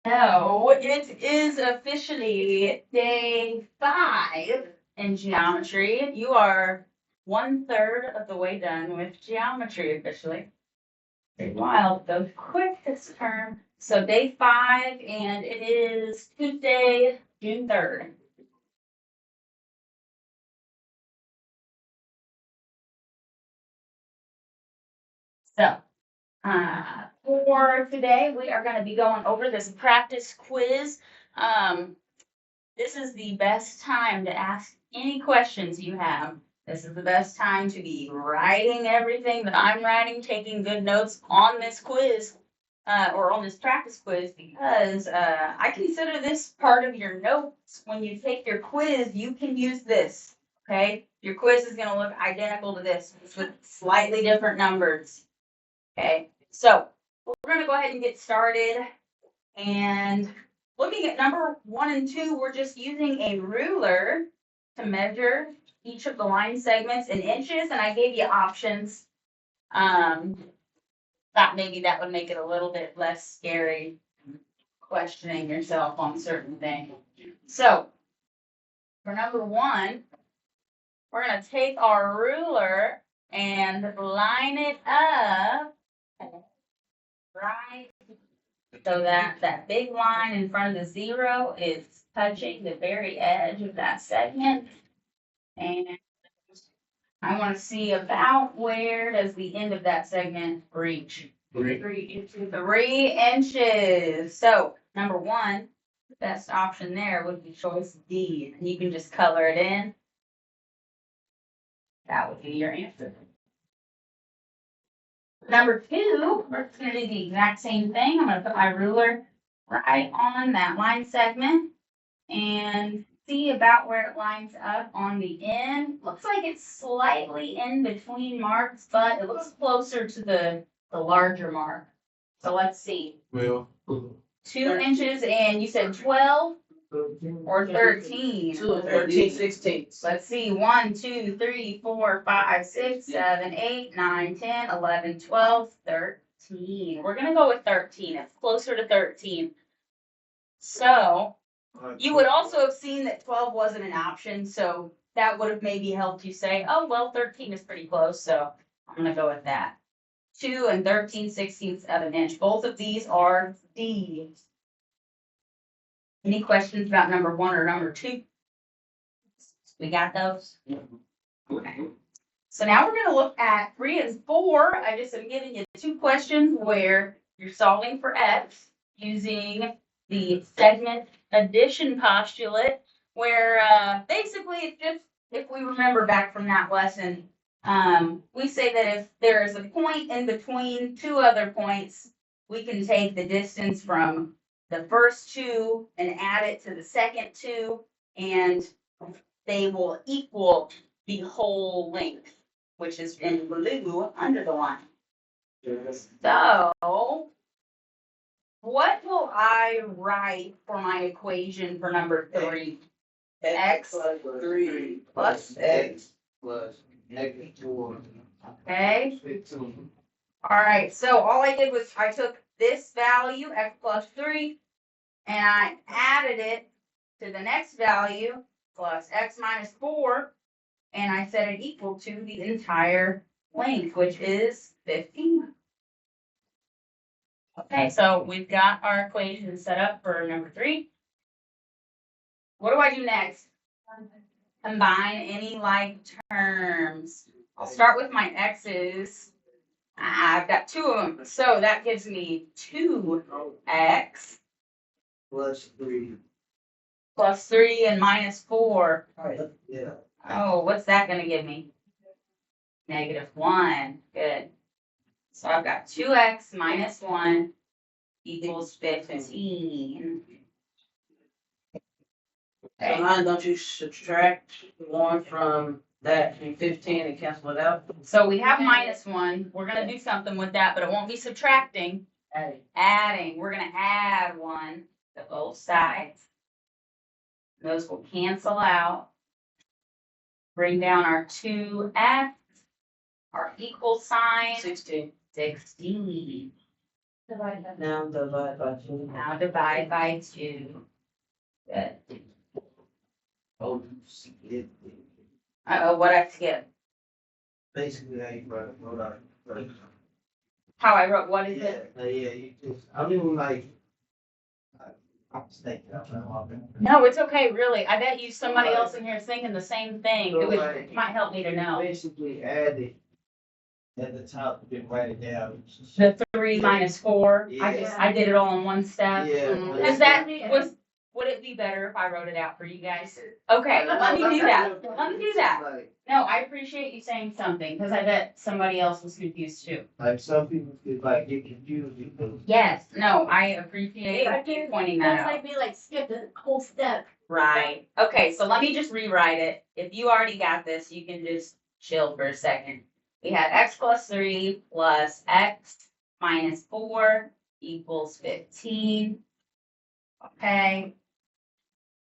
So it is officially day 5 in geometry. You are 1/3 of the way done with geometry officially. Pretty wild, goes quick this term. So day 5, and it is Tuesday, June 3rd. So for today, we are going to be going over this practice quiz. Um, This is the best time to ask any questions you have. This is the best time to be writing everything that I'm writing, taking good notes on this quiz, or on this practice quiz, because I consider this part of your notes. When you take your quiz, you can use this. Okay, your quiz is going to look identical to this, just with slightly different numbers. Okay, so we're going to go ahead and get started. And looking at number 1 and 2, we're just using a ruler to measure each of the line segments in inches, and I gave you options. Thought maybe that would make it a little bit less scary questioning yourself on certain things. So for number 1, we're going to take our ruler and line it up right so that big line in front of the 0 is touching the very edge of that segment. And I want to see about where does the end of that segment reach? 3 inches. So number 1, the best option there would be choice D. And you can just color it in. That would be your answer. Number 2, we're going to do the exact same thing. I'm going to put my ruler right on that line segment and see about where it lines up on the end. Looks like it's slightly in between marks, but it looks closer to the larger mark. So let's see. Well, 2 inches, and you said 12 or 13? 13/16. Let's see. 1, 2, 3, 4, 5, 6, 7, 8, 9, 10, 11, 12, 13. We're going to go with 13. It's closer to 13. So you would also have seen that 12 wasn't an option, so that would have maybe helped you say, oh, well, 13 is pretty close, so I'm going to go with that. 2 and 13/16 of an inch. Both of these are D. Any questions about number 1 or number 2? We got those? Okay. So now we're going to look at 3 and 4. I just am giving you 2 questions where you're solving for X using the segment addition postulate, where basically it's just, if we remember back from that lesson, we say that if there is a point in between 2 other points, we can take the distance from the first 2 and add it to the second 2, and they will equal the whole length, which is in blue under the line. So what will I write for my equation for number 3? X plus 3 plus X plus -4. Okay. All right. So all I did was I took this value, X plus 3, and I added it to the next value, plus X minus 4, and I set it equal to the entire length, which is 15. Okay, so we've got our equation set up for number 3. What do I do next? Combine any like terms. I'll start with my x's. I've got 2 of them, so that gives me 2x Plus 3. plus 3 and minus 4. Yeah. Oh, what's that going to give me? -1. Good. So I've got 2x minus 1 equals 15. Okay. So don't you subtract 1 from that 15 and cancel it out? So we have -1. We're going to do something with that, but it won't be subtracting. Adding. We're going to add 1 to both sides. Those will cancel out. Bring down our 2x, our equal sign. 16. Now divide by 2. Now divide by 2. Good. Oh, it, What I skip? basically how you wrote out. How I wrote, what is it? Yeah, you just, I mean, like, I'm just thinking out loud. No, it's okay, really. I bet you somebody else in here is thinking the same thing. So, It might help me to know. Basically add it at the top, you can write it down. The 3 minus 4. Yeah. I did it all in one step. Yeah. Would it be better if I wrote it out for you guys? Okay, let me do that. Let me do that. Like, No, I appreciate you saying something, because I bet somebody else was confused too. like some people could like get confused because Yes, no, I appreciate you pointing that out. me like skip the whole step. Right. Okay, so let me just rewrite it. If you already got this, you can just chill for a second. We had x plus 3 plus x minus 4 equals 15. Okay.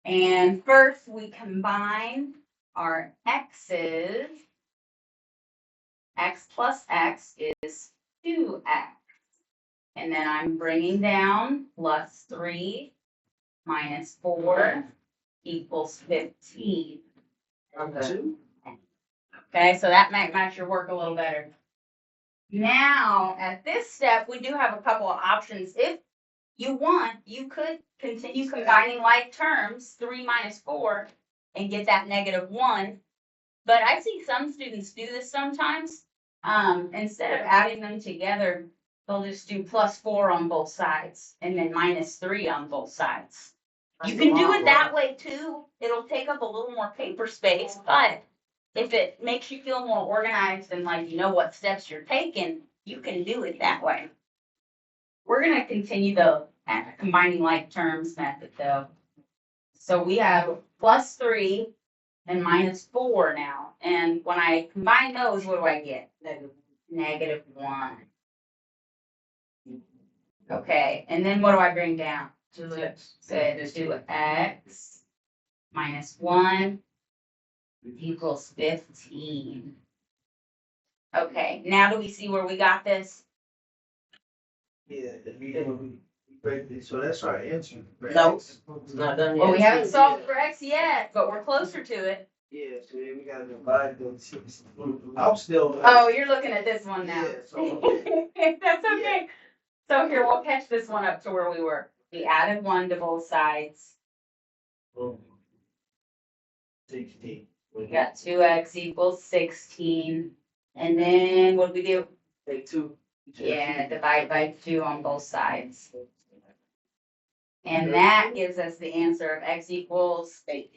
And first we combine our x's. X plus x is 2x. And then I'm bringing down plus 3 minus 4 equals 15. Okay, so that might match your work a little better. Now, at this step, we do have a couple of options. If you want, you could continue combining like terms, 3 minus 4, and get that -1. But I see some students do this sometimes. Instead of adding them together, they'll just do +4 on both sides and then -3 on both sides. You can do it that way too. It'll take up a little more paper space, but if it makes you feel more organized and like you know what steps you're taking, you can do it that way. We're gonna continue the combining like terms method though. So we have +3 and -4 now. And when I combine those, what do I get? -1. Okay, and then what do I bring down? 2x. So just do x -1 equals 15. Okay, now do we see where we got this? yeah, we break this, so that's our answer. Right? Nope. It's not done yet. Well, we haven't solved for x yet, but we're closer to it. Yeah, so then we gotta divide those six. I'm still. Oh, you're looking at this one now. Yeah, so That's okay. So here, we'll catch this one up to where we were. We added 1 to both sides. 16. We got 2x equals 16. And then what do we do? Take 2. Yeah, divide by 2 on both sides. And that gives us the answer of x equals 8.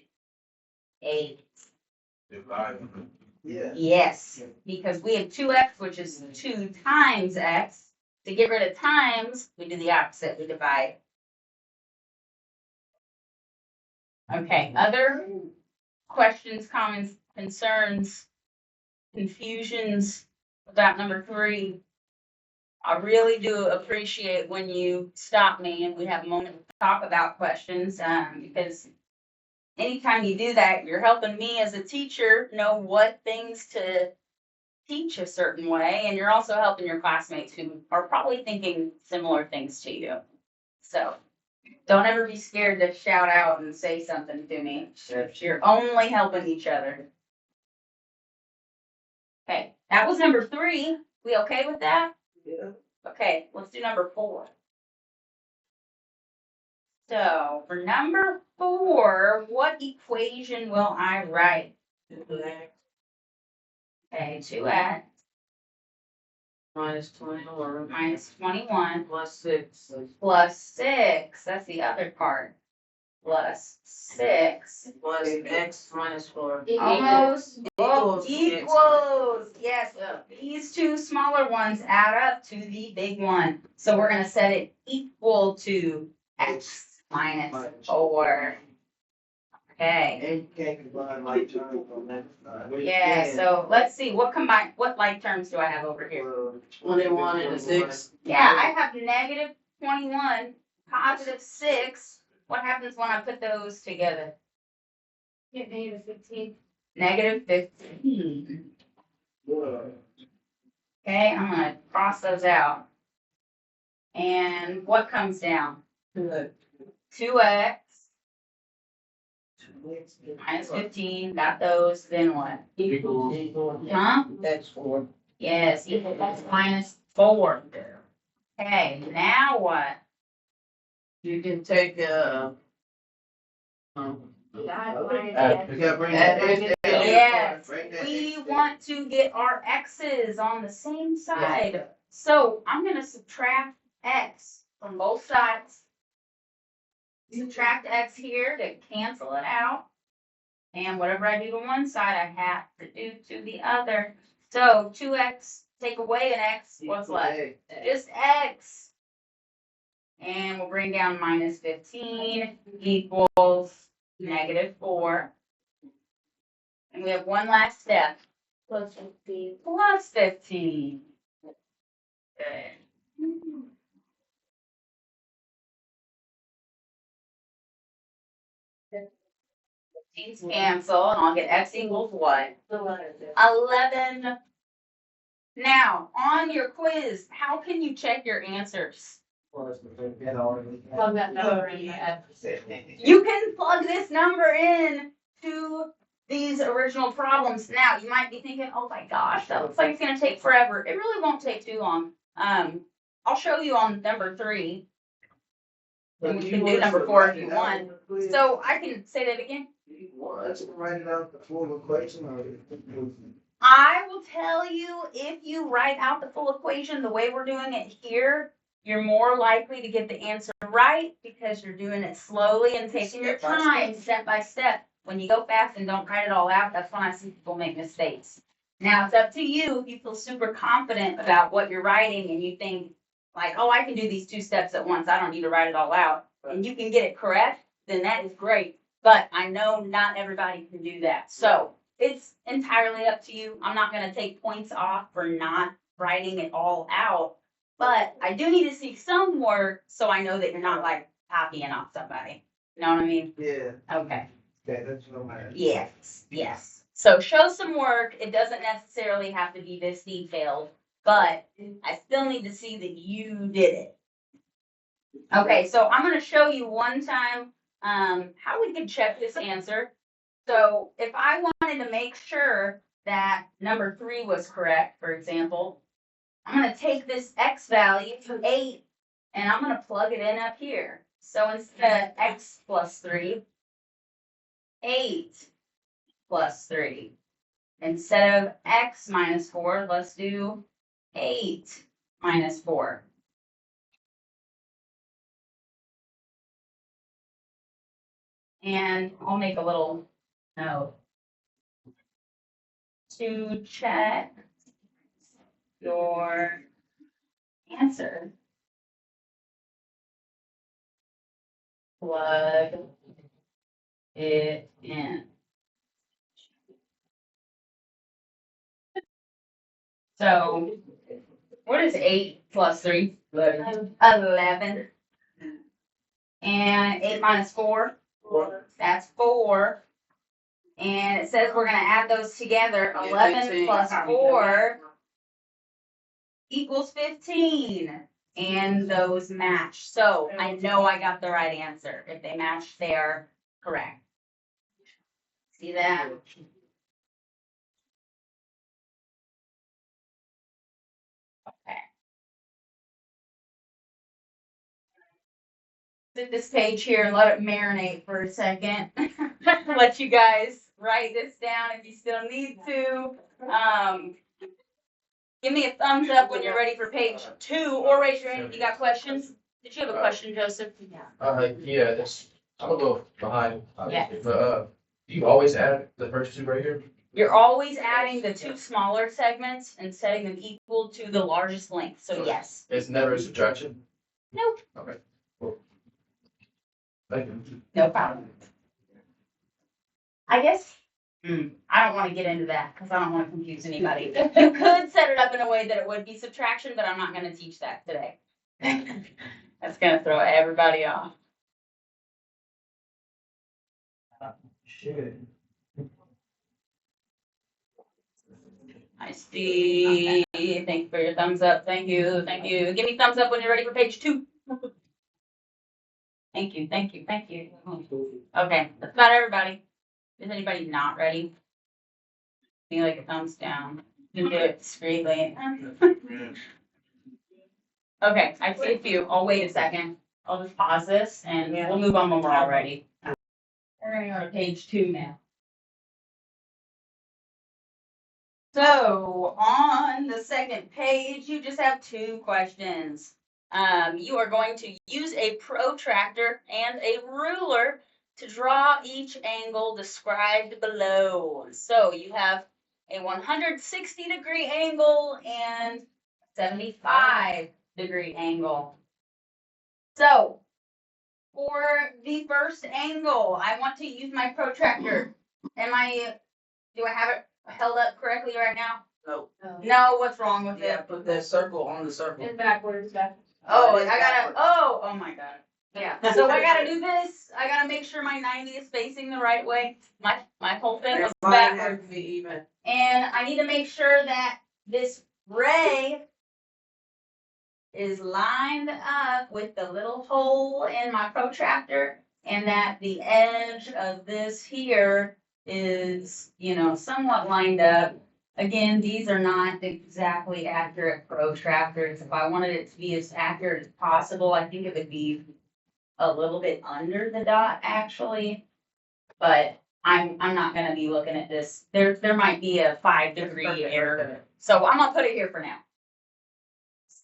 Yeah. Yes, because we have 2x, which is 2 times x. To get rid of times, we do the opposite, we divide. Okay, other questions, comments, concerns, confusions about number 3? I really do appreciate when you stop me and we have a moment to talk about questions, because anytime you do that, you're helping me as a teacher know what things to teach a certain way, and you're also helping your classmates who are probably thinking similar things to you. So don't ever be scared to shout out and say something to me. You're only helping each other. Okay, that was number 3. We okay with that? Yeah. Okay, let's do number 4. So for number 4, what equation will I write? Okay, 2x -21 -21 plus 6. plus 6, that's the other part, plus 6. Plus x minus 4. Almost. Equals. Equals. Yes, these 2 smaller ones add up to the big one. So we're gonna set it equal to x minus 4. Okay. And you can't combine like terms on that side. Well, you Yeah, can. so let's see, what like terms do I have over here? 21 and a 6. Yeah, I have -21, +6. What happens when I put those together? Get -15. -15. Yeah. Okay, I'm gonna cross those out. And what comes down? Good. 2x minus 15, got those, then what? Equals. Huh? That's 4. Yes, equals x minus 4. Okay, now what? You can take, That We gotta bring Add that it X down. Yes, Bring that we X down. want to get our x's on the same side. So I'm gonna subtract x from both sides. Subtract x here to cancel it out. And whatever I do to one side, I have to do to the other. So 2x, take away an x, what's left? Just x. And we'll bring down minus 15 equals negative 4. And we have one last step. plus 15. Plus 15. Good. These cancel, and I'll get x equals what? 11. Now, on your quiz, how can you check your answers? Plug that number in. You can plug this number in to these original problems. Now, you might be thinking, oh my gosh, that looks like it's going to take forever. It really won't take too long. I'll show you on number 3. And we can do number 4 if you want. So I can say that again. Write it out the full equation or. I will tell you, if you write out the full equation the way we're doing it here, you're more likely to get the answer right because you're doing it slowly and taking your time step by step. When you go fast and don't write it all out, that's when I see people make mistakes. Now it's up to you if you feel super confident about what you're writing and you think like, oh, I can do these 2 steps at once. I don't need to write it all out. And you can get it correct, then that is great. But I know not everybody can do that. So it's entirely up to you. I'm not going to take points off for not writing it all out, but I do need to see some work so I know that you're not like copying off somebody. You know what I mean? Yeah, Okay. that's no matter. Yes, yes. So show some work. It doesn't necessarily have to be this detailed, but I still need to see that you did it. Okay, so I'm going to show you one time how we can check this answer. So if I wanted to make sure that number 3 was correct, for example, I'm going to take this x value, 8, and I'm going to plug it in up here. So instead of x plus 3, 8 plus 3. Instead of x minus 4, let's do 8 minus 4. And I'll make a little note to check your answer. Plug it in. So what is 8 plus 3? 11. And 8 minus 4? That's 4. And it says we're going to add those together. 11 plus 4 equals 15. And those match. So I know I got the right answer. If they match, they are correct. See that? Okay. Sit this page here and let it marinate for a second. Let you guys write this down if you still need to. Give me a thumbs up when you're ready for page 2, or raise your hand if you got questions. Did you have a question, Joseph? Yeah, that's, I'm a little behind. Yes. But, do you always add the first 2 right here? You're always adding the 2 smaller segments and setting them equal to the largest length. So yes. It's never a subtraction? Nope. Okay, cool. Thank you. No problem. I guess I don't want to get into that because I don't want to confuse anybody. You could set it up in a way that it would be subtraction, but I'm not going to teach that today. That's going to throw everybody off. Shit. I see. Thank you for your thumbs up. Thank you. Thank you. Give me thumbs up when you're ready for page 2. Thank you. Thank you. Thank you. Okay, that's about everybody. Is anybody not ready? Give me like a thumbs down. You do it discreetly. Okay, I see a few. I'll wait a second. I'll just pause this and we'll move on when we're all ready. We're gonna go to page 2 now. So on the second page, you just have 2 questions. You are going to use a protractor and a ruler to draw each angle described below. So you have a 160-degree angle and 75-degree angle. So for the first angle, I want to use my protractor. Do I have it held up correctly right now? No. No, what's wrong with Yeah, it? put that circle on the circle. It's backwards. Oh, it is I gotta, backwards. oh my god. Yeah, so I gotta do this. I gotta make sure my 90 is facing the right way. My whole thing was That line has backwards. to be even. And I need to make sure that this ray is lined up with the little hole in my protractor and that the edge of this here is, somewhat lined up. Again, these are not exactly accurate protractors. If I wanted it to be as accurate as possible, I think it would be a little bit under the dot actually. But I'm not gonna be looking at this. There might be a 5-degree error. So I'm gonna put it here for now.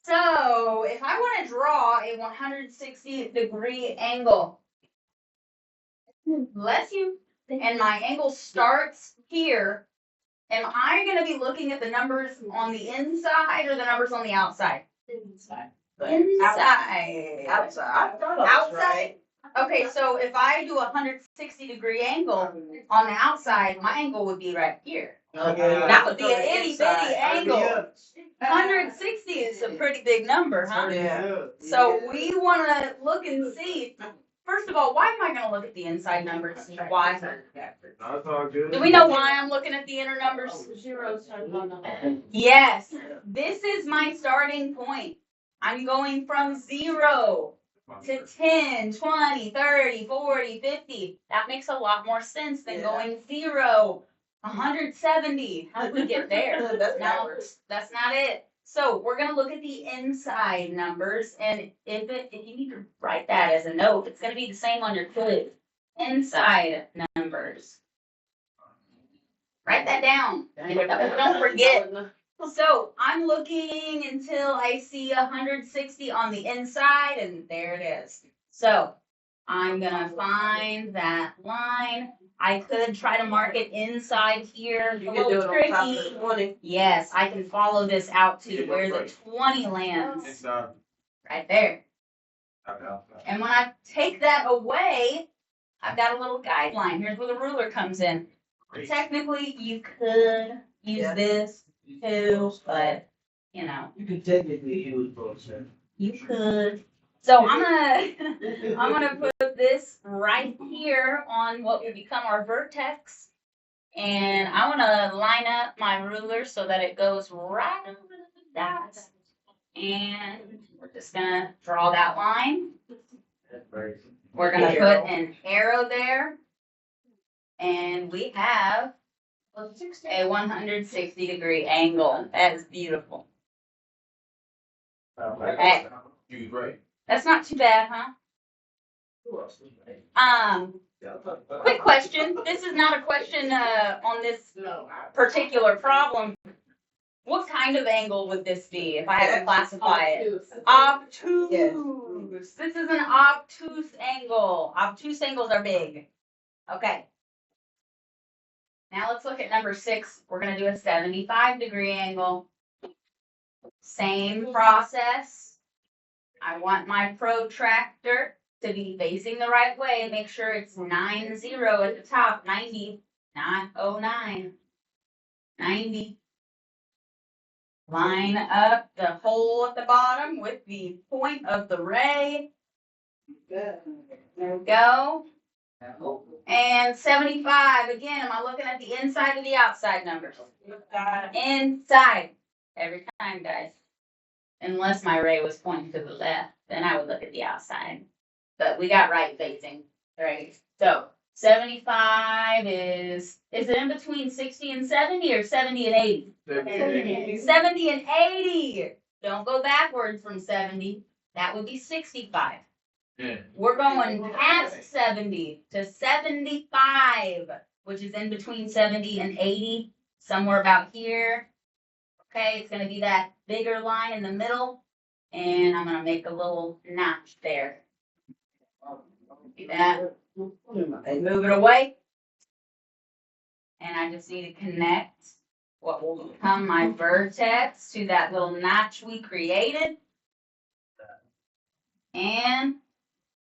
So if I want to draw a 160-degree angle, bless you, and my angle starts here, am I going to be looking at the numbers on the inside or the numbers on the outside? Inside. Inside. Outside. I thought I was Outside? right. Okay, so if I do a 160-degree angle on the outside, my angle would be right here. Okay. That would be an On the itty inside. bitty angle. 160 is a pretty big number, huh? Yeah. So we want to look and see. First of all, why am I going to look at the inside numbers? Why? That's all good. Do we know why I'm looking at the inner numbers? Zero started on the. Yes. This is my starting point. I'm going from 0 to 10, 20, 30, 40, 50. That makes a lot more sense than going 0, 170. How did we get there? No, that's not it. So we're gonna look at the inside numbers, and if you need to write that as a note, it's gonna be the same on your quiz. Inside numbers. Write that down. Don't forget. So I'm looking until I see 160 on the inside, and there it is. So I'm gonna find that line. I could try to mark it inside here. You A can do little it on top of tricky. the 20. Yes, I can follow this out to where the 20 lands. Right there. And when I take that away, I've got a little guideline. Here's where the ruler comes in. Technically, you could use this too, but You can technically use both, sir. you could. So I'm gonna put this right here on what will become our vertex. And I want to line up my ruler so that it goes right over the dot. And we're just gonna draw that line. We're gonna put an arrow there. And we have a 160-degree angle. That is beautiful. Okay. You great. That's not too bad, huh? Quick question. This is not a question on this particular problem. What kind of angle would this be if I had to classify it? Obtuse. Yes. This is an obtuse angle. Obtuse angles are big. Okay. Now let's look at number 6. We're going to do a 75-degree angle. Same process. I want my protractor to be facing the right way. Make sure it's 90 at the top. 90. Not 09. 90. Line up the hole at the bottom with the point of the ray. There we go. And 75, again, am I looking at the inside or the outside numbers? Inside. Every time, guys. Unless my ray was pointing to the left, then I would look at the outside. But we got right facing, right? So 75 is it in between 60 and 70 or 70 and 80? 70 and 80. Don't go backwards from 70. That would be 65. Yeah. We're going past 70 to 75, which is in between 70 and 80, somewhere about here. Okay, it's going to be that bigger line in the middle, and I'm going to make a little notch there. Do that. And move it away. And I just need to connect what will become my vertex to that little notch we created. And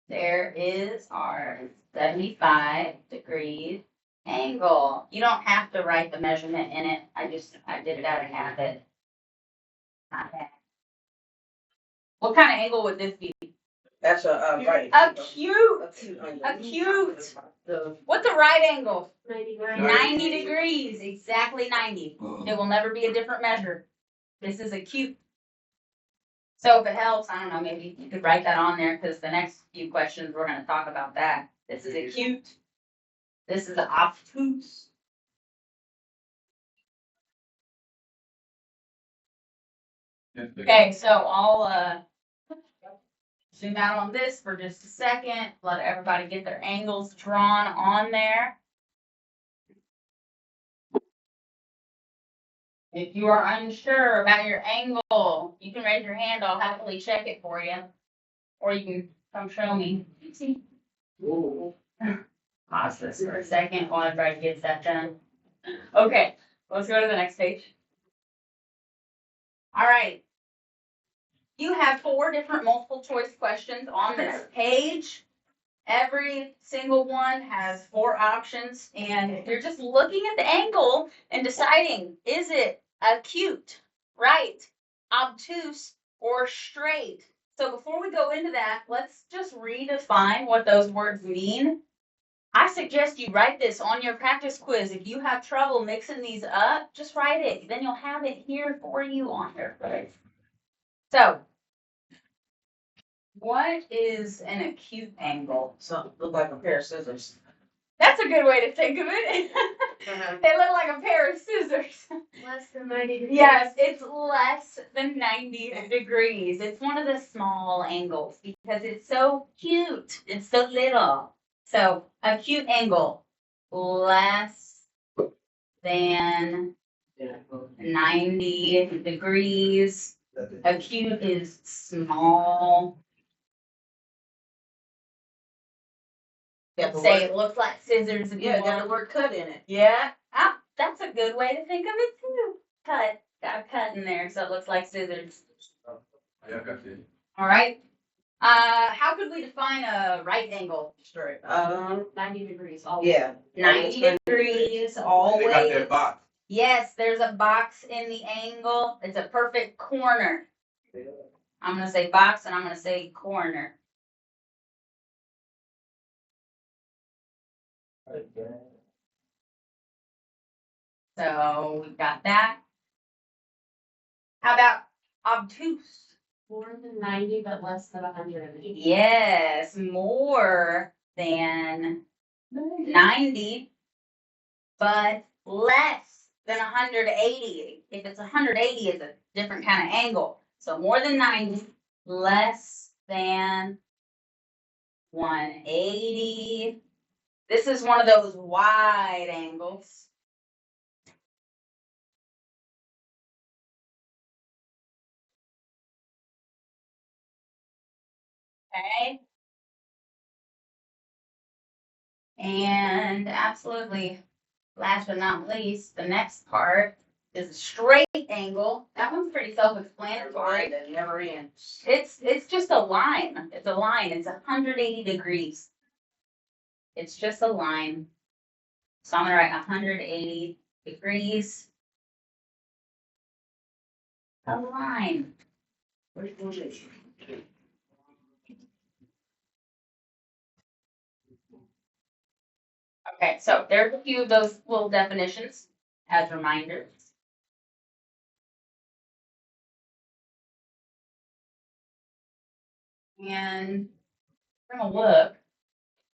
there is our 75 degrees angle. You don't have to write the measurement in it. I did it out of habit. Not bad. What kind of angle would this be? That's a right. Acute. What's a right angle? 90 90 degrees. Exactly 90. It will never be a different measure. This is acute. So if it helps, I don't know, maybe you could write that on there because the next few questions we're going to talk about that. This is acute. This is obtuse. Okay, so I'll zoom out on this for just a second. Let everybody get their angles drawn on there. If you are unsure about your angle, you can raise your hand. I'll happily check it for you. Or you can come show me. Pause this for a second while everybody gets that done. Okay, let's go to the next page. All right. You have 4 different multiple choice questions on this page. Every single one has 4 options, and you're just looking at the angle and deciding, is it acute, right, obtuse, or straight? So before we go into that, let's just redefine what those words mean. I suggest you write this on your practice quiz. If you have trouble mixing these up, just write it. Then you'll have it here for you on your quiz. So, what is an acute angle? So look like a pair of scissors. That's a good way to think of it. They look like a pair of scissors. Less than 90 degrees. Yes, it's less than 90 degrees. It's one of the small angles because it's so cute. It's so little. So, acute angle, less than 90 degrees. Acute is small. Say it looks like scissors. If you Yeah, got want. the word cut in it. Yeah. Ah, that's a good way to think of it too. Cut. Got a cut in there, so it looks like scissors. Yeah, I got you. All right. How could we define a right angle? Straight. 90 degrees. All Yeah. 90 degrees, always. They got that box. Yes, there's a box in the angle. It's a perfect corner. I'm going to say box and I'm going to say corner. So we've got that. How about obtuse? More than 90, but less than 100. Yes, more than 90, but less than 180. If it's 180, it's a different kind of angle. So more than 90, less than 180. This is one of those wide angles. Okay. And absolutely, last but not least, the next part is a straight angle. That one's pretty self-explanatory. That never ends. It's just a line. It's a line. It's 180 degrees. It's just a line. So I'm gonna write 180 degrees. A line. Okay, so there's a few of those little definitions as reminders. And we're gonna look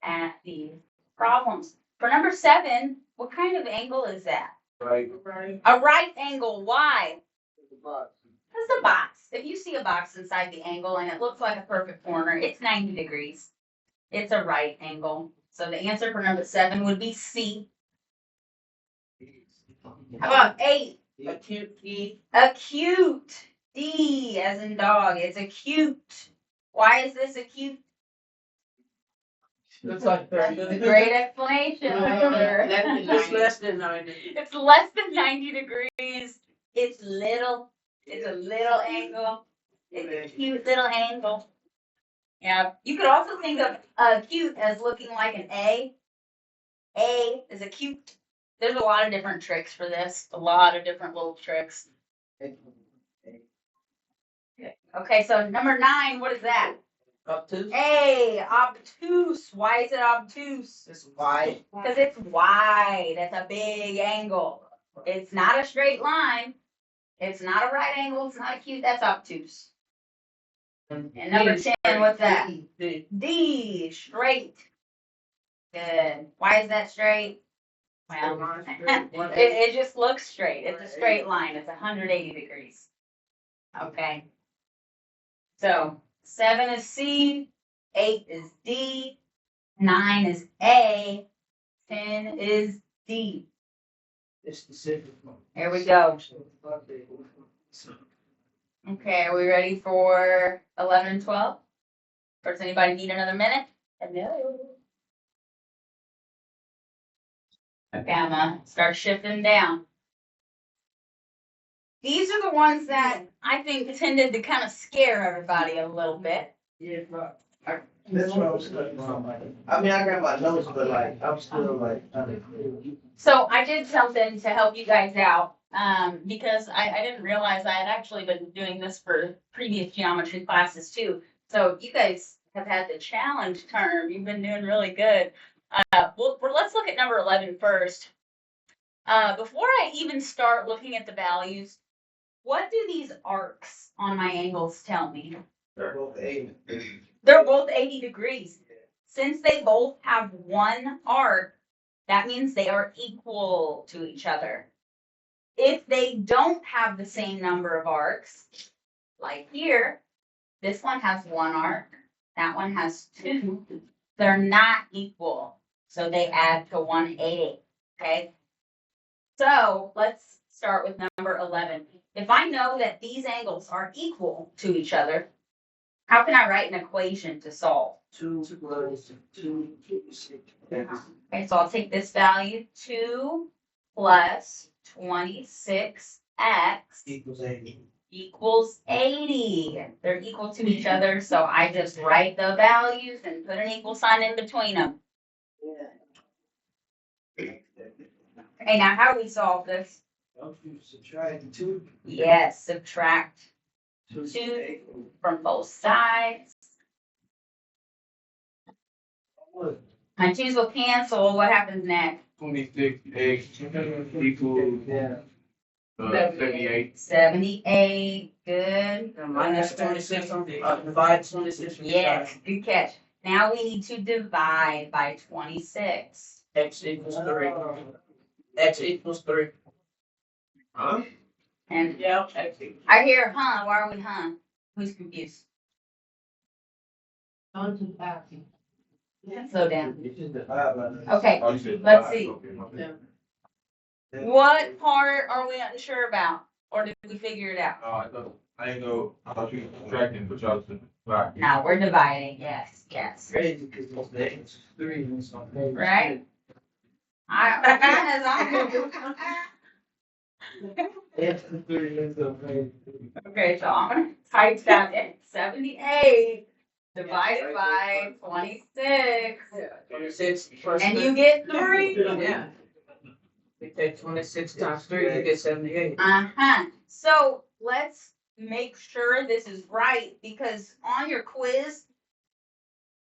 at the problems. For number 7, what kind of angle is that? Right. A right angle. Why? The box. Because the box. If you see a box inside the angle and it looks like a perfect corner, it's 90 degrees. It's a right angle. So the answer for number 7 would be C. How about 8? Acute D. Acute. D as in dog. It's acute. Why is this acute? Looks like That's a 30. great explanation. It's less than 90. It's less than 90 degrees. It's little. It's a little angle. It's a cute little angle. Yeah. You could also think of acute as looking like an A. A is acute. There's a lot of different tricks for this. A lot of different little tricks. Okay, so number 9, what is that? Obtuse. A, obtuse. Why is it obtuse? It's wide. Because it's wide. That's a big angle. It's not a straight line. It's not a right angle. It's not acute. That's obtuse. And number 10, what's that? D. D, straight. Good. Why is that straight? Well, it just looks straight. It's a straight line. It's 180 degrees. Okay. So 7 is C, 8 is D, 9 is A, 10 is D. It's specific. Here we go. Okay, are we ready for 11 and 12? Or does anybody need another minute? Hello. Okay, I'm gonna start shifting down. These are the ones that I think tended to kind of scare everybody a little bit. Yeah, that's what I was studying on. I mean, I got my notes, but like, I'm still like, So I did something to help you guys out, because I didn't realize I had actually been doing this for previous geometry classes too. So you guys have had the challenge term. You've been doing really good. Let's look at number 11 first. Before I even start looking at the values, what do these arcs on my angles tell me? they're both 80. They're both 80 degrees. Since they both have one arc, that means they are equal to each other. If they don't have the same number of arcs, like here, this one has one arc, that one has 2, they're not equal. So they add to 180, okay? So let's start with number 11. If I know that these angles are equal to each other, how can I write an equation to solve? 2 plus 2 Okay, so I'll take this value, 2 plus 26x equals 80. equals 80. They're equal to each other, so I just write the values and put an equal sign in between them. Okay, now how do we solve this? Don't you subtract 2? Yes, subtract 2 2 from both sides. My 2's will cancel. What happens next? 26x equals Yeah. 78. 78. Good. Minus 26 on divide 26 from the Yes, side. good catch. Now we need to divide by 26. X equals 3. X equals 3. Huh? And Yeah, X equals. I hear, huh? Why are we, huh? Who's confused? On to the back. Slow down. It's just divide by the. Okay, Oh, you said let's five. see. Okay, my bad. What part are we unsure about? Or did we figure it out? I didn't know, I thought you were subtracting, but y'all said divide. No, we're dividing. Yes, yes. Crazy because it's the X 3 and something. Right? X 3 is so crazy. Okay, so I'm gonna type that in. 78 divided by 26. 26 plus And 3. you get 3. Yeah. We take 26 times 3, you get 78. Uh-huh. So let's make sure this is right, because on your quiz,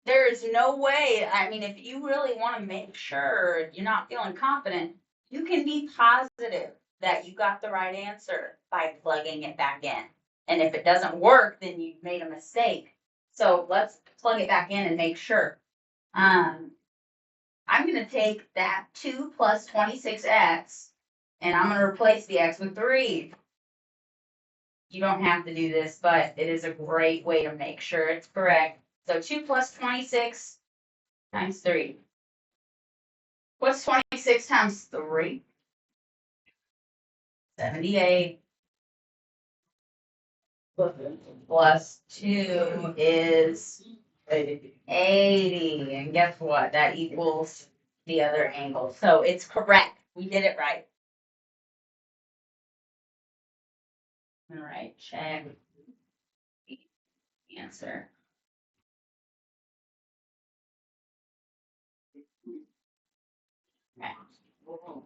There's no way, I mean, if you really want to make sure you're not feeling confident, you can be positive that you got the right answer by plugging it back in. And if it doesn't work, then you've made a mistake. So let's plug it back in and make sure. I'm gonna take that 2 plus 26x, and I'm gonna replace the x with 3. You don't have to do this, but it is a great way to make sure it's correct. So 2 plus 26 times 3. What's 26 times 3? 78 plus 2 is 80. And guess what? That equals the other angle. So it's correct. We did it right. All right, check the answer. Okay.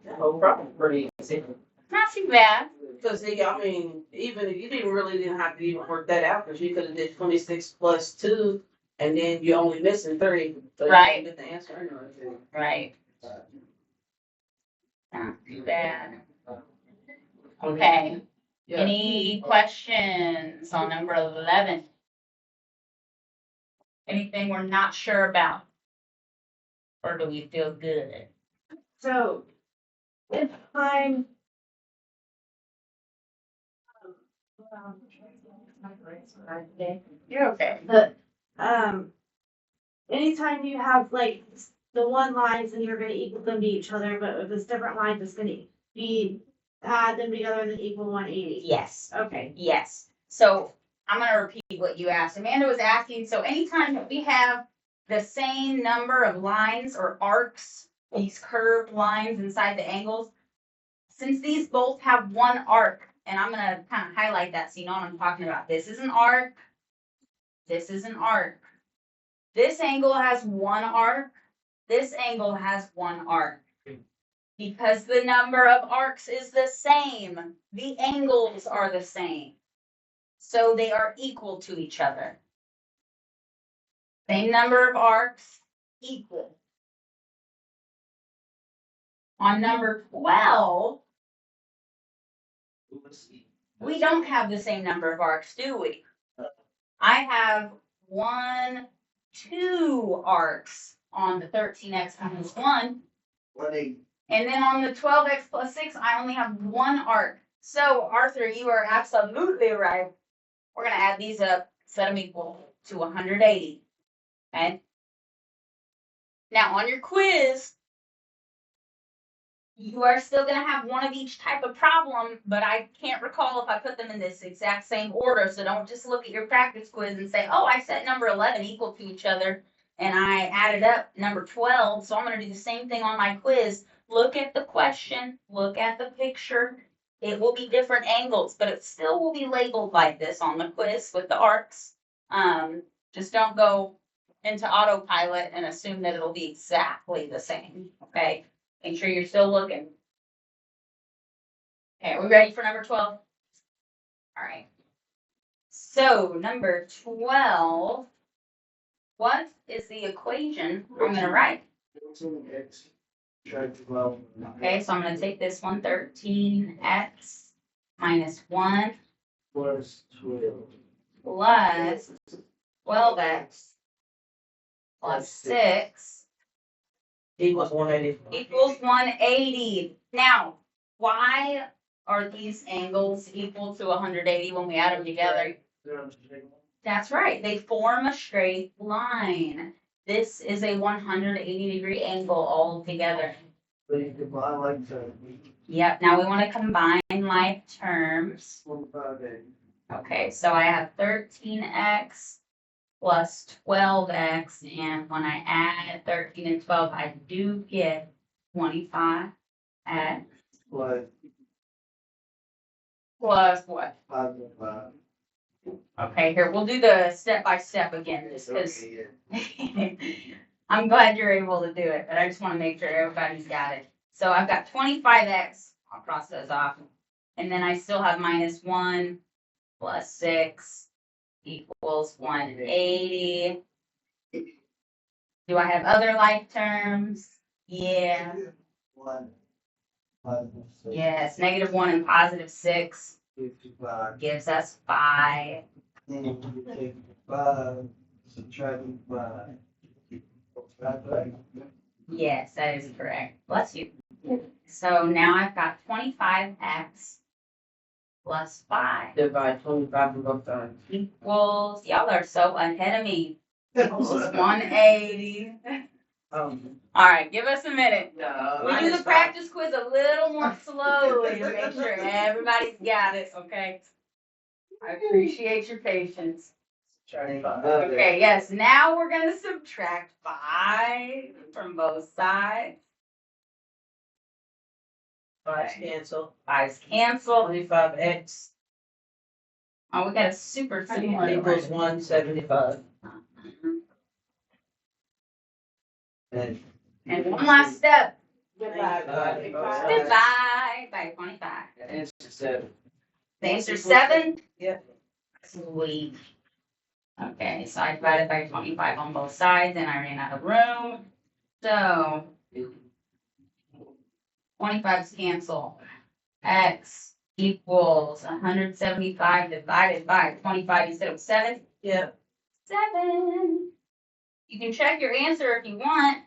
The whole problem pretty easy. Not too bad. Because I mean, even you didn't have to even work that out because you could have did 26 plus 2, and then you're only missing 3. So Right. You get the answer anyway. Right. Not too bad. Okay. Yeah. Any questions on number 11? Anything we're not sure about? Or do we feel good? So, if I'm. You're okay. But, anytime you have like the one lines and you're gonna equal them to each other, but if it's different lines, it's gonna be, add them together and then equal 180. Yes. Okay. Yes. So I'm going to repeat what you asked. Amanda was asking, so anytime that we have the same number of lines or arcs, these curved lines inside the angles, since these both have one arc, and I'm going to kind of highlight that so you know what I'm talking about. This is an arc. This is an arc. This angle has one arc. This angle has one arc. Because the number of arcs is the same, the angles are the same. So they are equal to each other. Same number of arcs, equal. On number 12, we don't have the same number of arcs, do we? I have 2 arcs on the 13x minus 1. 180. And then on the 12x plus 6, I only have 1 arc. So, Arthur, you are absolutely right. We're going to add these up, set them equal to 180. Okay? Now, on your quiz, you are still going to have one of each type of problem, but I can't recall if I put them in this exact same order. So don't just look at your practice quiz and say, oh, I set number 11 equal to each other, and I added up number 12. So I'm going to do the same thing on my quiz. Look at the question, look at the picture. It will be different angles, but it still will be labeled like this on the quiz with the arcs. Just don't go into autopilot and assume that it'll be exactly the same, okay? Make sure you're still looking. Okay, are we ready for number 12? All right. So, number 12, what is the equation I'm going to write? 13x. Try 12. Okay, so I'm going to take this one, 13x minus 1 Plus 12. plus 12x plus 6 Equals 180. equals 180. Now, why are these angles equal to 180 when we add them together? That's right. They form a straight line. This is a 180-degree angle all together. But you combine like that. Yep. Now we want to combine like terms. 25x. Okay, so I have 13x plus 12x, and when I add 13 and 12, I do get 25x Plus plus what? 5.5. Okay, here, we'll do the step-by-step again, just because Okay, yeah. I'm glad you're able to do it, but I just want to make sure everybody's got it. So I've got 25x, I'll cross those off, and then I still have minus 1 plus 6 equals 180. Do I have other like terms? Yeah. 1, positive 6, Yes, -1 and +6 55. gives us 5. Then you take 5, subtract 5. Right? Yes, that is correct. Bless you. So now I've got 25x plus 5 Divide 25 and both sides. equals, y'all are so ahead of me, equals 180. Oh. All right, give us a minute. No, We do the practice quiz a little more slowly to make sure everybody's got it, okay? I appreciate your patience. Okay, yes, now we're gonna subtract 5 from both sides. Fives cancel. 5's cancel. 25x Oh, we got a super similar. equals 175. And And one last step, Divide. divide by 25. answer 7. The answer's 7? Yep. Sweet. Okay, so I divided by 25 on both sides and I ran out of room. So 25's cancel. X equals 175 divided by 25 instead of 7. Yep. 7. You can check your answer if you want.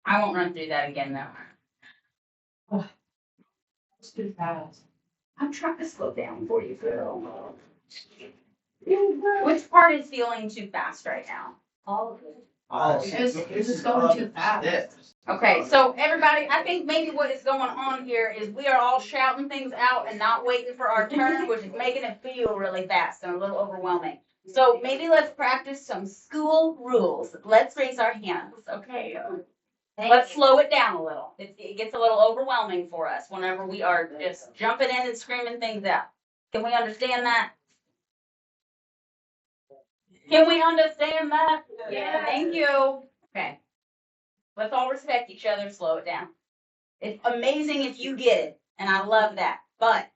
I won't run through that again though. It's too fast. I'm trying to slow down for you, Phil. Which part is feeling too fast right now? All of it. Oh, It's just going too fast. Okay, so everybody, I think maybe what is going on here is we are all shouting things out and not waiting for our turn, which is making it feel really fast and a little overwhelming. So maybe let's practice some school rules. Let's raise our hands, okay? Let's slow it down a little. It gets a little overwhelming for us whenever we are just jumping in and screaming things out. Can we understand that? Can we understand that? Yeah. Thank you. Okay. Let's all respect each other, slow it down. It's amazing if you get it, and I love that. But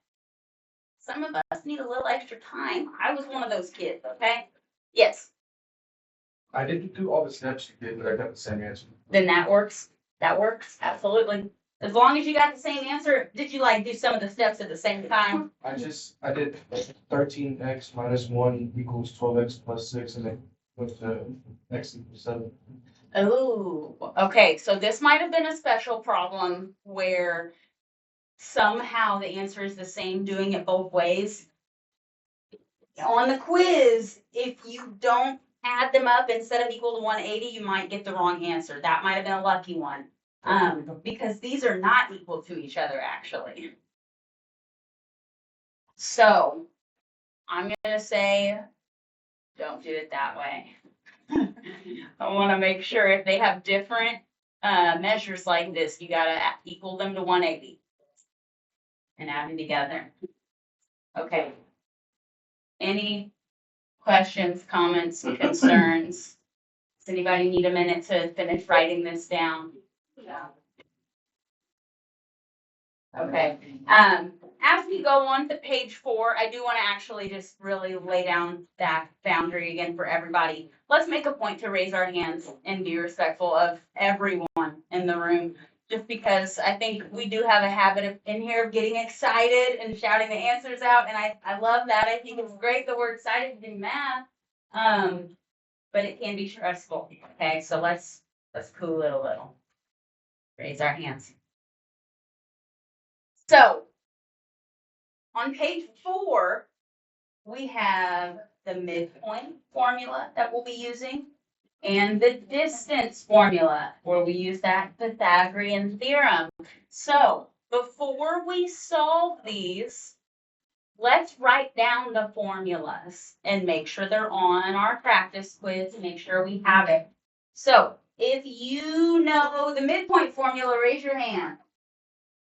some of us need a little extra time. I was one of those kids, okay? Yes. I didn't do all the steps you did, but I got the same answer. Then that works. That works. Absolutely. As long as you got the same answer, did you like do some of the steps at the same time? I did 13x minus 1 equals 12x plus 6, and then with the x equals 7. Oh, okay. So this might have been a special problem where somehow the answer is the same, doing it both ways. On the quiz, if you don't add them up instead of equal to 180, you might get the wrong answer. That might have been a lucky one. Because these are not equal to each other, actually. So I'm gonna say, don't do it that way. I want to make sure if they have different measures like this, you gotta equal them to 180 and add them together. Okay. Any questions, comments, concerns? Does anybody need a minute to finish writing this down? Yeah. Okay. As we go on to page 4, I do want to actually just really lay down that boundary again for everybody. Let's make a point to raise our hands and be respectful of everyone in the room. Just because I think we do have a habit of in here of getting excited and shouting the answers out, and I love that. I think it's great that we're excited to do math, but it can be stressful. Okay, so let's cool it a little. Raise our hands. So on page 4, we have the midpoint formula that we'll be using and the distance formula where we use that Pythagorean theorem. So before we solve these, let's write down the formulas and make sure they're on our practice quiz, make sure we have it. So if you know the midpoint formula, raise your hand.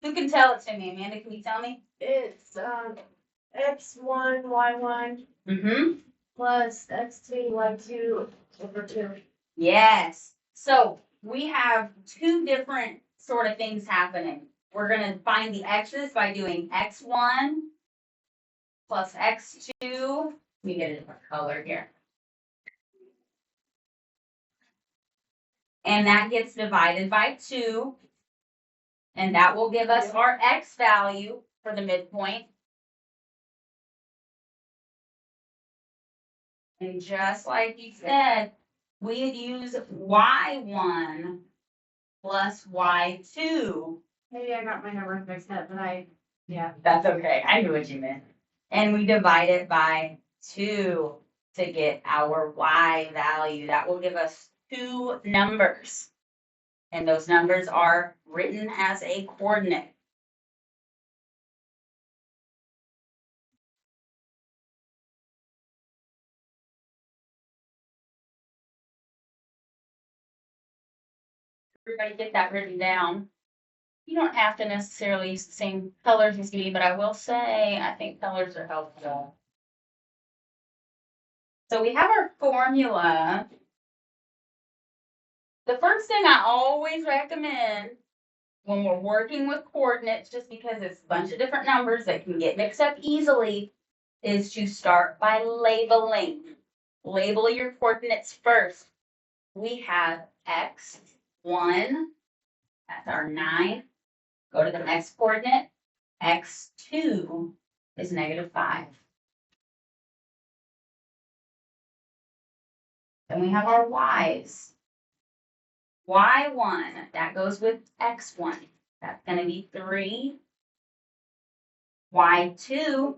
Who can tell it to me? Amanda, can you tell me? It's x1, y1 Mm-hmm. plus x2, y2 over 2. Yes. So we have 2 different sort of things happening. We're going to find the x's by doing x1 plus x2. Let me get a different color here. and that gets divided by 2. And that will give us our x value for the midpoint. And just like you said, we'd use y1 plus y2. Maybe I got my numbers mixed up, but yeah. That's okay. I knew what you meant. And we divide it by 2 to get our y value. That will give us 2 numbers. And those numbers are written as a coordinate. Everybody get that written down. You don't have to necessarily use the same colors as me, but I will say I think colors are helpful. So we have our formula. The first thing I always recommend when we're working with coordinates, just because it's a bunch of different numbers that can get mixed up easily, is to start by labeling. Label your coordinates first. We have x1, that's our 9. Go to the next coordinate. x2 is -5. Then we have our y's. y1, that goes with x1. That's going to be 3. y2,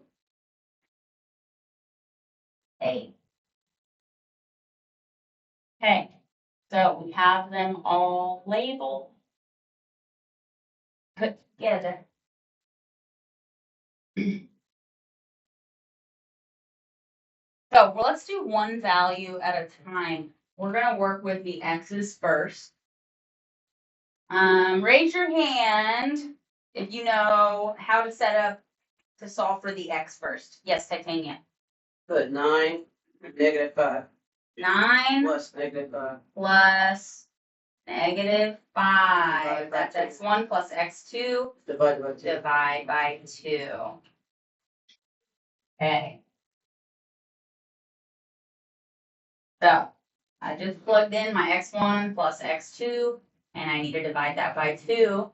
8. Okay, so we have them all labeled, put together. So well, let's do one value at a time. We're going to work with the x's first. Raise your hand if you know how to set up to solve for the x first. Yes, Titania. Put 9, -5. 9 Plus -5. plus -5. Divide by That's 2. x1 plus x2. Divided by 2. Divide by 2. Okay. So I just plugged in my x1 plus x2, and I need to divide that by 2.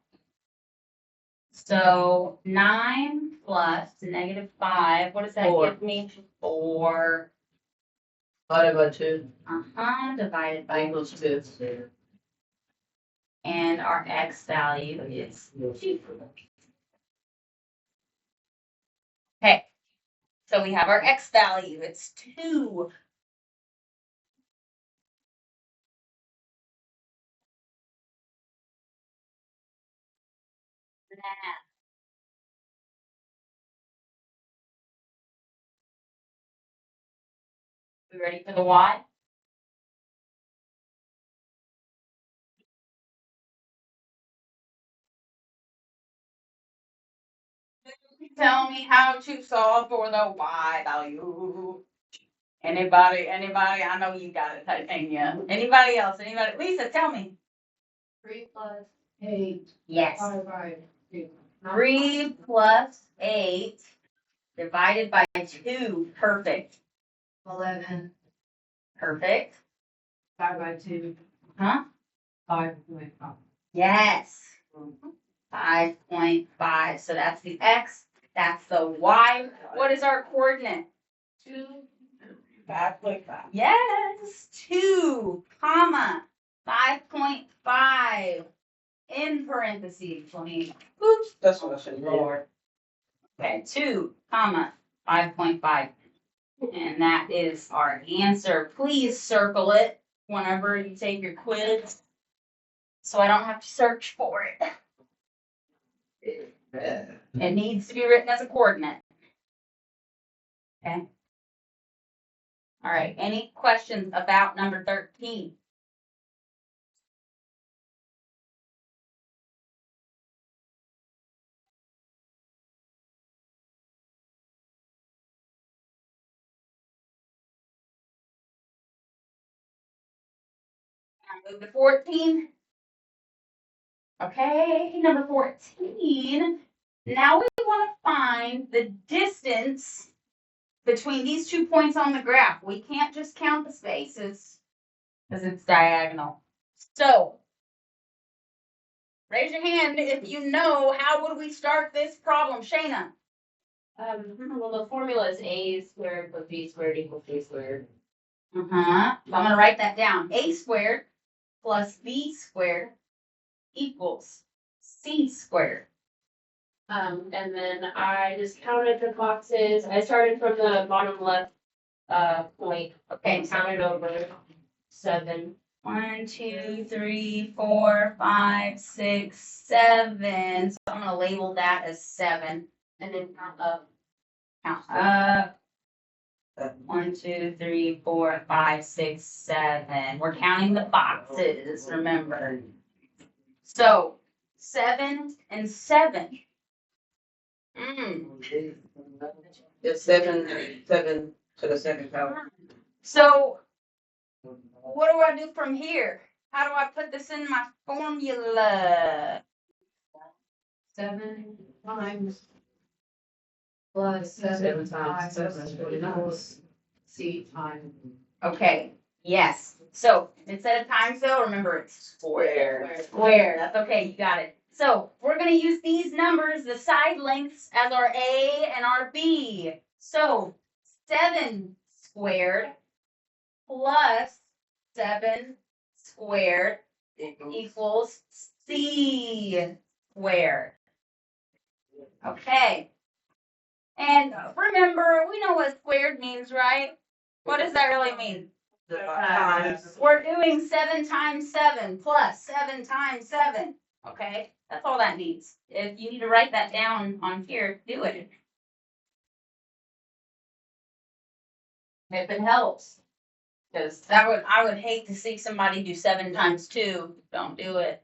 So 9 plus -5, what does that 4. give me? 4. Divided by 2. Divided by Equals 2. and our x value is 2. Okay, so we have our x value, it's 2. We ready for the y? Tell me how to solve for the y value. Anybody? I know you got it, Titania. Anybody else? Anybody? Lisa, tell me. 3 plus 8. Yes. 2. 3 plus 8 divided by 2. Perfect. 11. Perfect. 5 by 2. Huh? 5.5. Yes. 5.5. So that's the x. That's the y. What is our coordinate? 2. 5.5. Yes. 2, comma, 5.5 in parentheses. Let me, oops, That's what I said. Lord. Okay, 2, comma, 5.5. And that is our answer. Please circle it whenever you take your quiz, so I don't have to search for it. It needs to be written as a coordinate. Okay. All right. Any questions about number 13? Move to 14. Okay, number 14. Now we want to find the distance between these 2 points on the graph. We can't just count the spaces because it's diagonal. So, raise your hand if you know how would we start this problem, Shayna? Well, the formula is a squared plus b squared equals c squared. So I'm gonna write that down. A squared plus b squared equals c squared. And then I just counted the boxes. I started from the bottom left, point and counted over 7. 1, 2, 3, 4, 5, 6, 7. So I'm gonna label that as 7. And then count up. Count up. 1, 2, 3, 4, 5, 6, 7. We're counting the boxes, remember. So 7 and 7. It's 7 to the second power. So what do I do from here? How do I put this in my formula? 7 Times. plus 7 times 7 is 49. equals c times. Okay, yes. So instead of times though, remember it's square. Square, that's okay, you got it. So we're gonna use these numbers, the side lengths, as our A and our B. So 7 squared plus 7 squared equals C squared. Okay. And remember, we know what squared means, right? What does that really mean? Times. We're doing 7 times 7 plus 7 times 7. Okay, that's all that means. If you need to write that down on here, do it. If it helps. Because I would hate to see somebody do 7 times 2. Don't do it.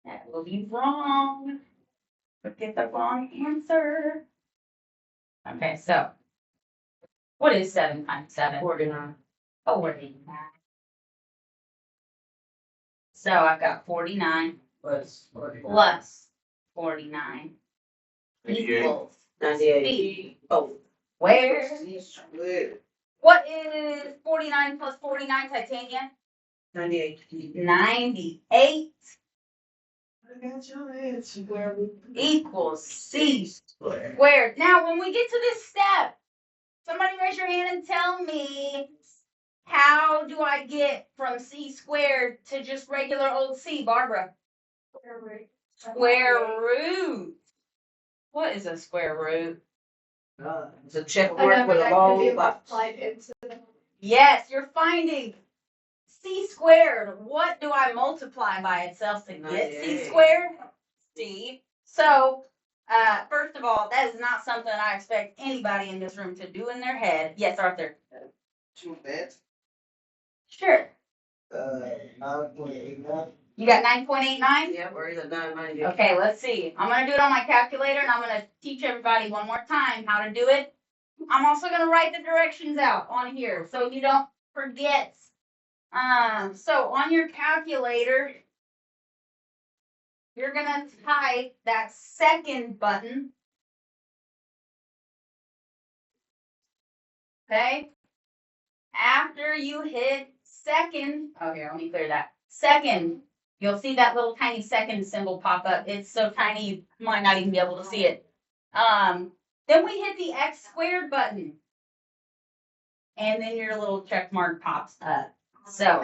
That will be wrong. But get the wrong answer. Okay, so what is 7 times 7? 49. 49. So I've got 49 Plus 49. plus 49 equals 98. C. Oh. Where? Split. What is 49 plus 49, Titania? 98. 98 I got your answer. equals C Split. squared. Now, when we get to this step, somebody raise your hand and tell me, how do I get from C squared to just regular old C, Barbara? Square root. What is a square root? It's a check mark with a long box. Yes, you're finding C squared. What do I multiply by itself to get C 98. squared? C. So, first of all, that is not something I expect anybody in this room to do in their head. Yes, Arthur. 2 bits. Sure. 9.89. You got 9.89? Yeah, we're either 990. Okay, let's see. I'm going to do it on my calculator, and I'm going to teach everybody one more time how to do it. I'm also going to write the directions out on here so you don't forget. So on your calculator, you're going to type that second button. Okay? After you hit second, oh, here, let me clear that. Second, you'll see that little tiny second symbol pop up. It's so tiny you might not even be able to see it. Then we hit the X squared button. And then your little check mark pops up. So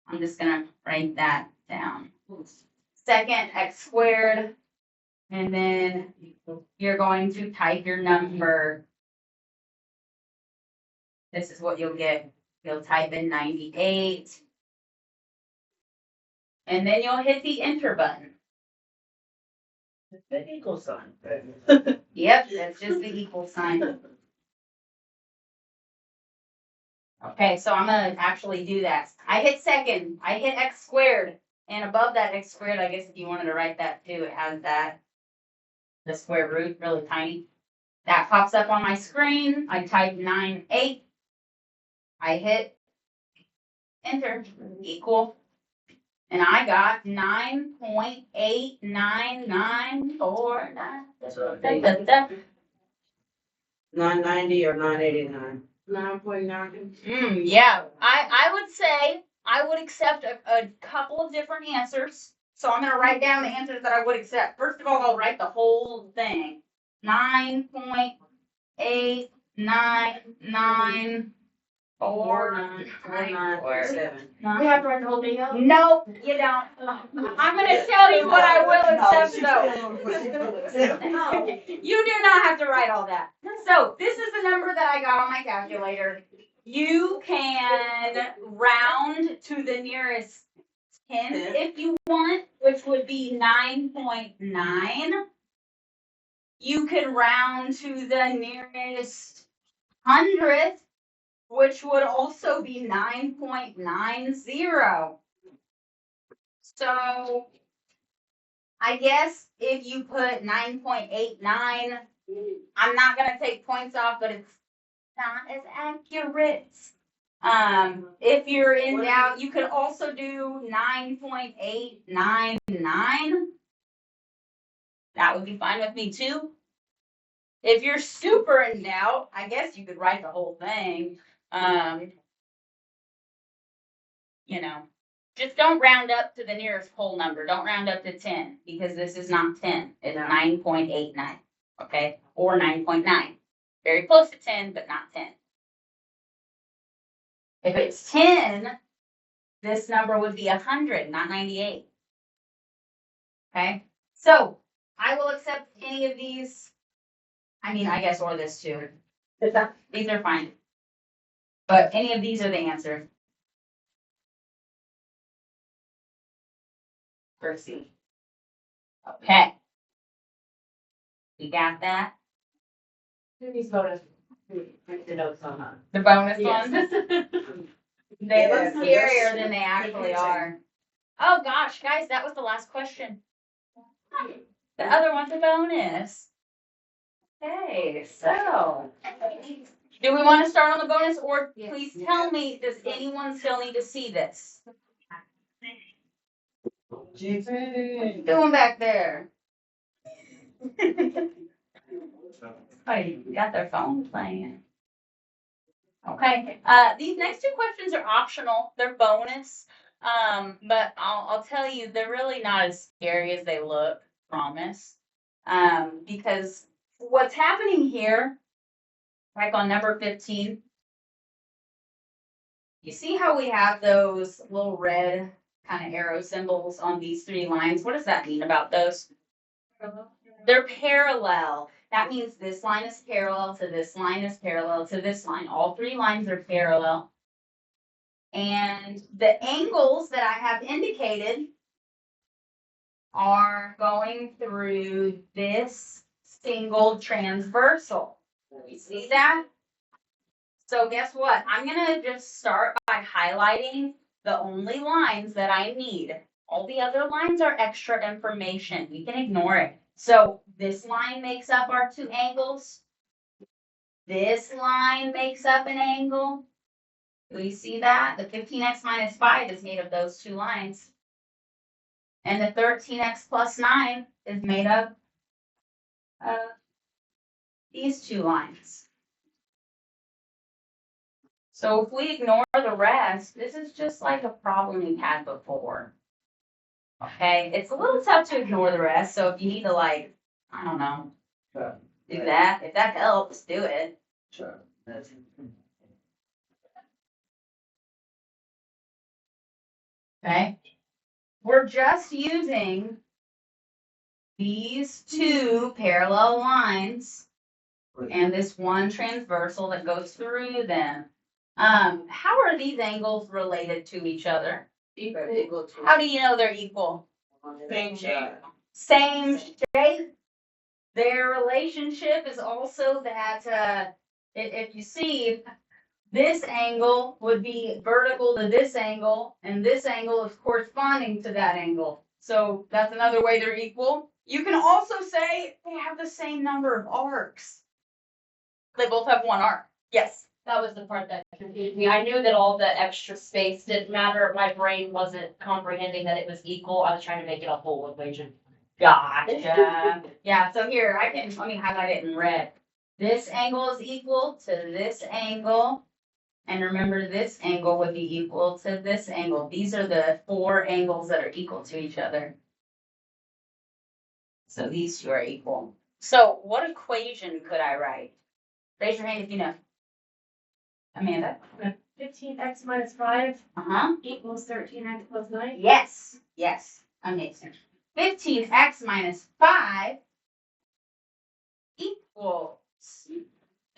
I'm just gonna write that down. Second X squared. And then you're going to type your number. This is what you'll get. You'll type in 98. And then you'll hit the enter button. The equal sign. Yep, that's just the equal sign. Okay, so I'm gonna actually do that. I hit second, I hit X squared, and above that X squared, I guess if you wanted to write that too, it has that, the square root, really tiny. That pops up on my screen. I type 98. I hit enter, equal. And I got 9.8994. 990 or 989. 9.9. Yeah, I would say I I would accept a couple of different answers. So I'm gonna write down the answers that I would accept. First of all, I'll write the whole thing. 9.899 4947. We have to write the whole thing out? No, you don't. I'm gonna tell you what I will accept though. You do not have to write all that. So this is the number that I got on my calculator. You can round to the nearest 10 if you want, which would be 9.9. You can round to the nearest 100th, which would also be 9.90. So I guess if you put 9.89, I'm not gonna take points off, but it's not as accurate. If you're in doubt, you could also do 9.899. That would be fine with me too. If you're super in doubt, I guess you could write the whole thing. You know, just don't round up to the nearest whole number. Don't round up to 10 because this is not 10. It's 9.89. Okay, or 9.9. Very close to 10, but not 10. If it's 10, this number would be 100, not 98. Okay, so I will accept any of these. I mean, I guess, or this too. These are fine. But any of these are the answer. For C. Okay. You got that? These bonus. The notes on that. The bonus Yes. ones? They look scarier than they actually are. Oh gosh, guys, that was the last question. The other one's a bonus. Okay, so. Do we want to start on the bonus or please tell me, does anyone still need to see this? What you doing back there? Oh, you got their phone playing. Okay, these next two questions are optional. They're bonus. But I'll tell you, they're really not as scary as they look, promise. Because what's happening here, like on number 15, you see how we have those little red kind of arrow symbols on these three lines? What does that mean about those? They're parallel. That means this line is parallel to this line is parallel to this line. All three lines are parallel. And the angles that I have indicated are going through this single transversal. You see that? So guess what? I'm going to just start by highlighting the only lines that I need. All the other lines are extra information. We can ignore it. So this line makes up our two angles. This line makes up an angle. Do you see that? The 15x minus 5 is made of those two lines. And the 13x plus 9 is made up of these two lines. So if we ignore the rest, this is just like a problem we've had before. Okay, it's a little tough to ignore the rest, so if you need to like, I don't know, do that. If that helps, do it. Sure. Okay, we're just using these two parallel lines and this one transversal that goes through them. How are these angles related to each other? How do you know they're equal? Same shape. Same shape. Their relationship is also that if you see, this angle would be vertical to this angle, and this angle is corresponding to that angle. So that's another way they're equal. You can also say they have the same number of arcs. They both have one arc. Yes. That was the part that confused me. I knew that all the extra space didn't matter. My brain wasn't comprehending that it was equal. I was trying to make it a whole equation. Gotcha. Yeah, so here, let me highlight it in red. This angle is equal to this angle, And remember, this angle would be equal to this angle. These are the 4 angles that are equal to each other. So these two are equal. So what equation could I write? Raise your hand if you know. Amanda? 15x minus 5 Uh-huh. equals 13x plus 9. Yes. Yes. Amazing. 15x minus 5 equals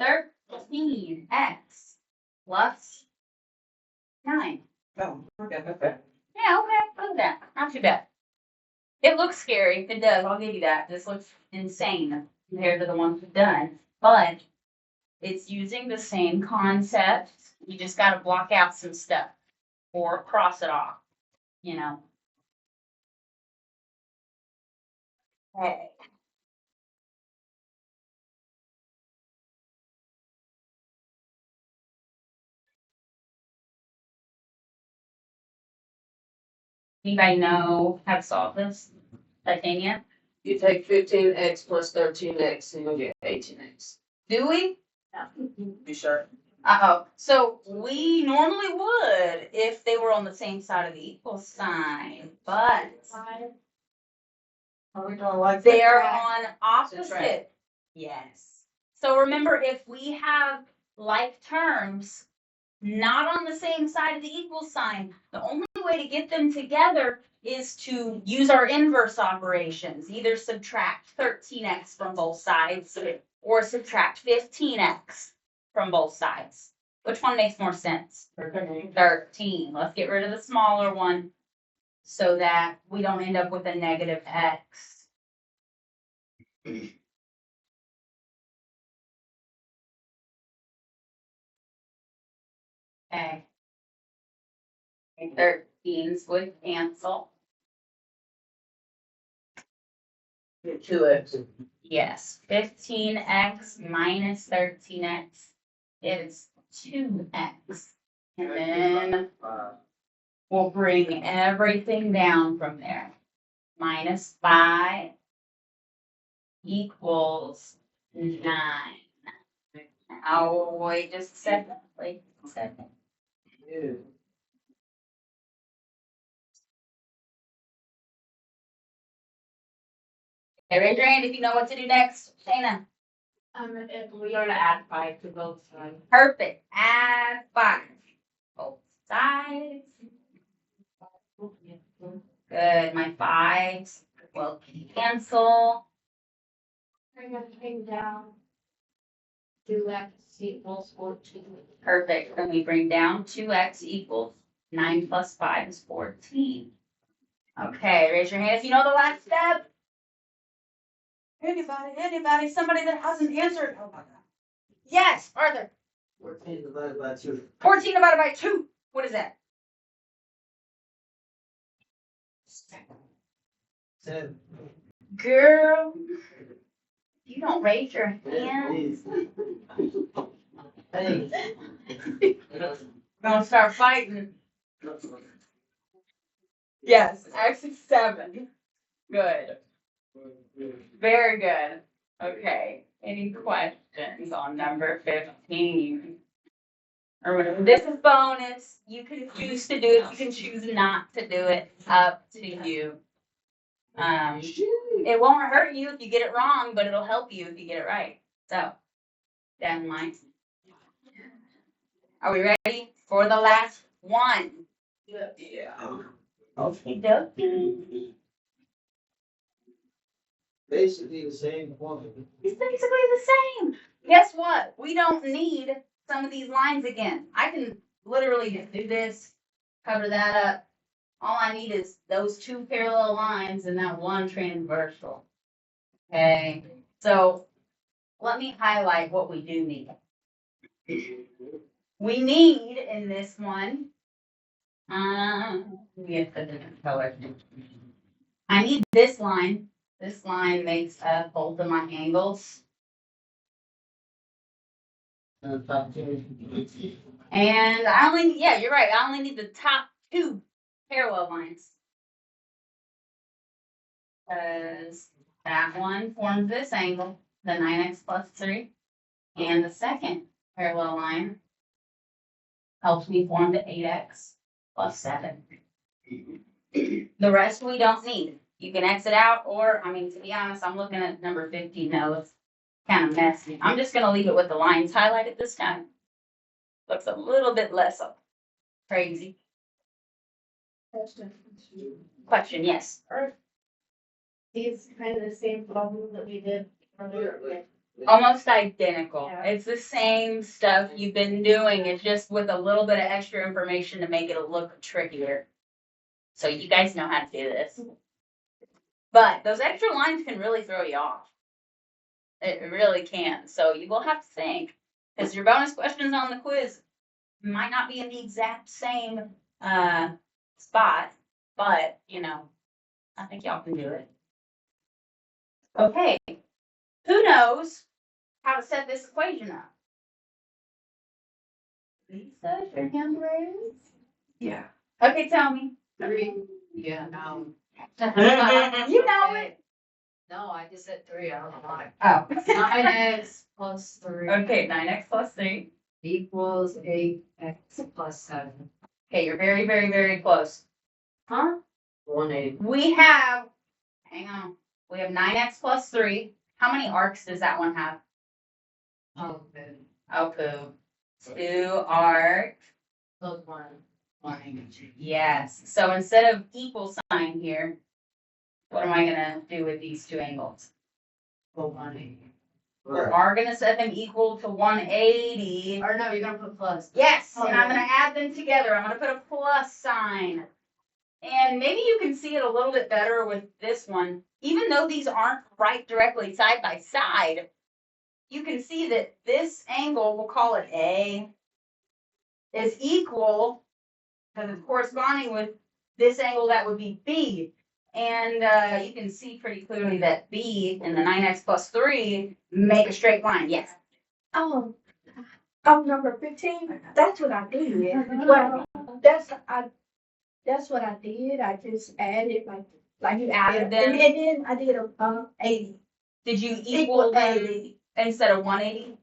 13x plus 9. Oh, okay, okay. Yeah, okay. Look at that. Not too bad. It looks scary. It does. I'll give you that. This looks insane compared to the ones we've done. But it's using the same concept. You just got to block out some stuff or cross it off, you know. Okay. Anybody know how to solve this? Titania? You take 15x plus 13x and you'll get 18x. Do we? You sure? Uh-oh. So we normally would if they were on the same side of the equal sign, but 5. Are we doing like they are on opposite. Subtract. Yes. So remember, if we have like terms not on the same side of the equal sign, the only way to get them together is to use our inverse operations. Either subtract 13x from both sides or subtract 15x from both sides. Which one makes more sense? 13. Let's get rid of the smaller one so that we don't end up with a negative x. Okay. 13s would cancel. Get 2x. Yes, 15x minus 13x is 2x. And then we'll bring everything down from there. Minus 5 equals 9. Now, wait just a second. Wait a second. Yeah. Okay, raise your hand if you know what to do next. Shayna. If we are to add 5 to both sides. Perfect. Add 5. Both sides. Good. My 5s will cancel. Bring everything down. 2x equals 14. Perfect. Then we bring down 2x equals 9 plus 5 is 14. Okay, raise your hand if you know the last step. Anybody, somebody that hasn't answered. Oh my God. Yes, Arthur. 14 divided by 2. 14 divided by 2. What is that? 7. Girl, you don't raise your hand. Hey. Gonna start fighting. Yes, X is 7. Good. Very good. Okay. Any questions on number 15? Or whatever. This is bonus. You can choose to do it. You can choose not to do it. Up to you. It won't hurt you if you get it wrong, but it'll help you if you get it right. So, down the line. Are we ready for the last one? Yeah. Okay, dokie. Basically the same quantity. It's basically the same. Guess what? We don't need some of these lines again. I can literally just do this, cover that up. All I need is those 2 parallel lines and that 1 transversal. Okay, so let me highlight what we do need. We need in this one, we have a different color. I need this line. This line makes up both of my angles. And I only, yeah, you're right. I only need the top 2 parallel lines. Because that one forms this angle, the 9x plus 3. And the second parallel line helps me form the 8x plus 7. The rest we don't need. You can exit out, or, I mean, to be honest, I'm looking at number 15 now. It's kind of messy. I'm just gonna leave it with the lines highlighted this time. Looks a little bit less crazy. Question, yes. Are these kind of the same problem that we did earlier with? Almost identical. Yeah. It's the same stuff you've been doing. It's just with a little bit of extra information to make it look trickier. So you guys know how to do this. But those extra lines can really throw you off. It really can. So you will have to think, because your bonus questions on the quiz might not be in the exact same spot, but you know, I think y'all can do it. Okay. Who knows how to set this equation up? Lisa, is your hand raised? Yeah. Okay, tell me. 3. Yeah, no. You know it. No, I just said 3. I don't know why. Oh. 9x plus 3 Okay, 9x plus 3. equals 8x plus 7. Okay, you're very, very, very close. Huh? 180. We have, hang on, we have 9x plus 3. How many arcs does that one have? Oh, good. Oh, poo. 2 arcs. Plus 1. 1. Yes. So instead of equal sign here, what am I gonna do with these two angles? Plus 180. We are gonna set them equal to 180. Or no, you're gonna put plus. Yes, and I'm gonna add them together. I'm gonna put a plus sign. And maybe you can see it a little bit better with this one. Even though these aren't right directly side by side, you can see that this angle, we'll call it A, is equal, because it's corresponding with this angle that would be B. And you can see pretty clearly that B and the 9x plus 3 make a straight line. Yes. Oh, number 15, that's what I did. Well, that's what I did. I just added like you added them. and then I did a 80. Did you equal them 80 instead of 180?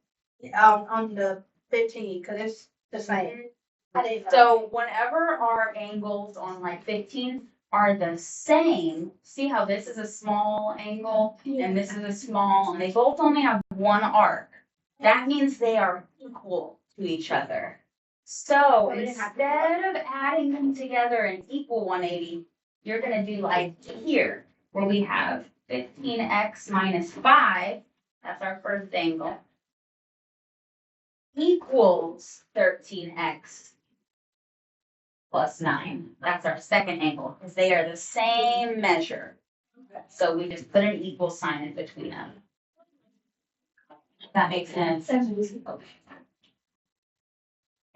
on the 15 because it's the same. I did So whenever our angles on like 15 are the same, see how this is a small angle and this is a small, and they both only have one arc. That means they are equal to each other. So instead of adding them together and equal 180, you're gonna do like here, where we have 15x minus 5, that's our first angle, equals 13x plus 9. That's our second angle, because they are the same measure. So we just put an equal sign in between them. That makes sense.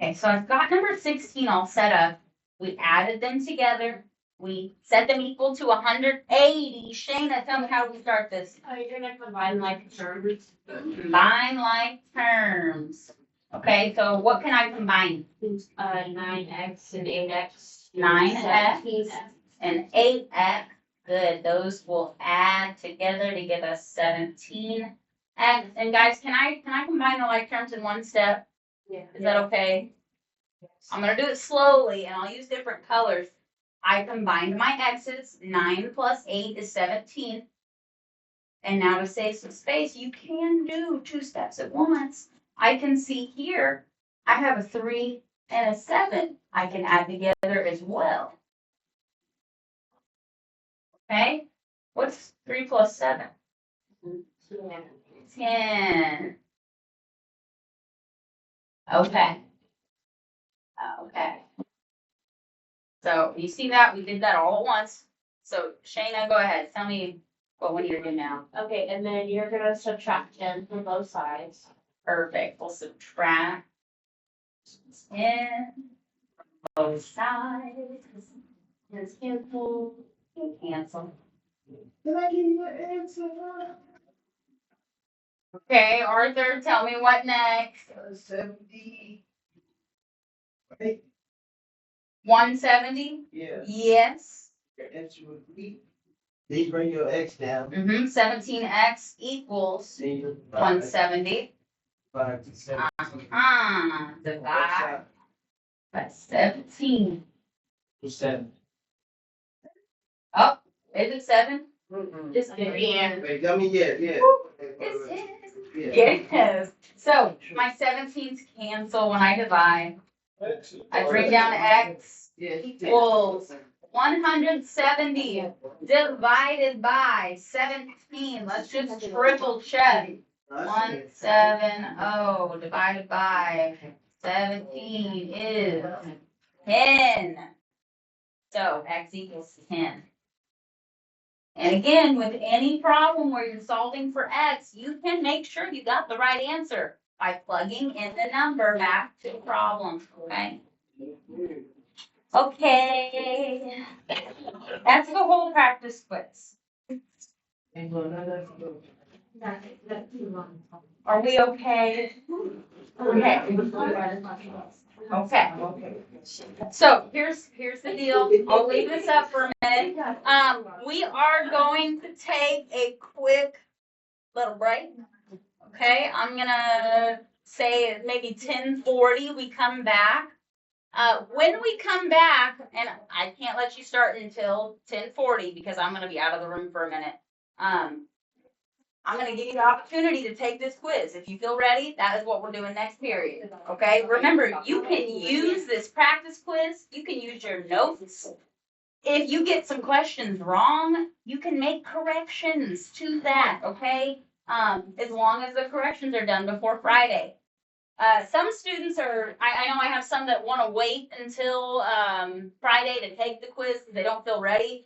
Okay, so I've got number 16 all set up. We added them together. We set them equal to 180. Shayna, tell me how we start this. Oh, you're gonna combine like terms. Combine like terms. Okay, so what can I combine? 9x and 8x. 9x 17x. and 8x. Good. Those will add together to give us 17x. And guys, can I combine the like terms in one step? Yeah. Is that okay? I'm gonna do it slowly, and I'll use different colors. I combined my x's. 9 plus 8 is 17. And now to save some space, you can do 2 steps at once. I can see here, I have a 3 and a 7. I can add together as well. Okay? What's 3 plus 7? 10. Okay. Okay. So you see that? We did that all at once. So Shayna, go ahead. Tell me what we need to do now. Okay, and then you're gonna subtract 10 from both sides. Perfect. We'll subtract 10 from both sides. Just cancel. Cancel. Did I give you an answer? Okay, Arthur, tell me what next. 70. Right? 170? Yeah. Yes. Your answer would be. Then bring your x down. 17x equals Then you 170. 5 to 7. Divide. That's 17. Seven. Oh, is it 7? Just kidding. Wait, I mean, yeah. Yeah. Yes. So my 17s cancel when I divide. I bring down x equals 170 divided by 17. Let's just triple check. 170 divided by 17 is 10. So x equals 10. And again, with any problem where you're solving for x, you can make sure you got the right answer by plugging in the number back to the problem, okay? Okay. That's the whole practice quiz. Are we okay? Okay. Okay. So here's the deal. I'll leave this up for a minute. We are going to take a quick little break. Okay, I'm gonna say maybe 10:40. We come back. When we come back, and I can't let you start until 10:40 because I'm gonna be out of the room for a minute. I'm going to give you the opportunity to take this quiz. If you feel ready, that is what we're doing next period. Okay? Remember, you can use this practice quiz. You can use your notes. If you get some questions wrong, you can make corrections to that. Okay? As long as the corrections are done before Friday. Some students I know I have some that want to wait until Friday to take the quiz because they don't feel ready.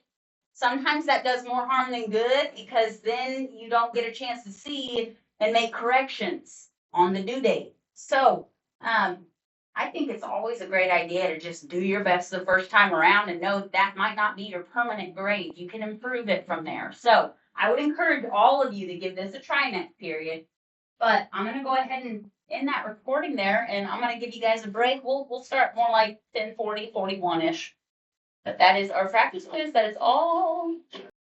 Sometimes that does more harm than good because then you don't get a chance to see and make corrections on the due date. So I think it's always a great idea to just do your best the first time around and know that might not be your permanent grade. You can improve it from there. So I would encourage all of you to give this a try next period. But I'm going to go ahead and end that recording there, and I'm going to give you guys a break. We'll start more like 10:40, 41-ish. But that is our practice quiz. That is all